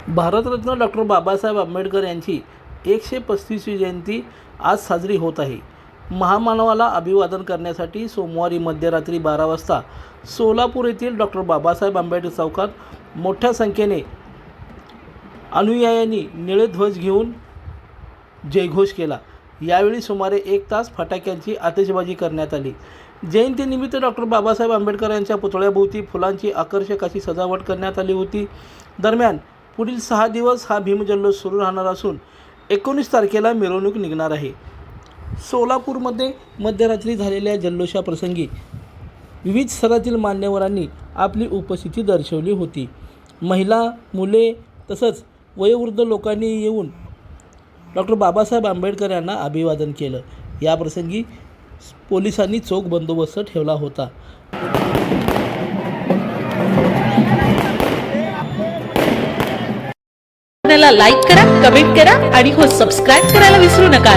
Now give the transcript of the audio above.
Bharat Ratna doctor Babasaheb Ambedkar यांची 135वी जयंती आज साजरी होत आहे. महामानवाला अभिवादन करण्यासाठी सोमवारी मध्यरात्री 12 वाजता सोलापूर येथील डॉक्टर बाबासाहेब आंबेडकर चौकात मोठ्या संख्येने अनुयायांनी निळे ध्वज घेऊन जयघोष केला. यावेळी सुमारे 1 तास फटाक्यांची आतिषबाजी करण्यात आली. जयंतीनिमित्त डॉक्टर बाबासाहेब आंबेडकर यांच्या पुतळ्याभोवती फुलांची आकर्षक अशी सजावट करण्यात आली होती. दरम्यान पुढील 6 दिवस हा भीमजल्लोष सुरू राहणार असून 19 तारखेला मिरवणूक निघणार आहे. सोलापूरमध्ये मध्यरात्री झालेल्या जल्लोषाप्रसंगी विविध स्तरातील मान्यवरांनी आपली उपस्थिती दर्शवली होती. महिला, मुले तसंच वयोवृद्ध लोकांनी येऊन डॉक्टर बाबासाहेब आंबेडकर यांना अभिवादन केलं. याप्रसंगी पोलिसांनी चोख बंदोबस्त ठेवला होता. लाईक करा, कमेंट करा आणि हो सबस्क्राईब करायला विसरू नका.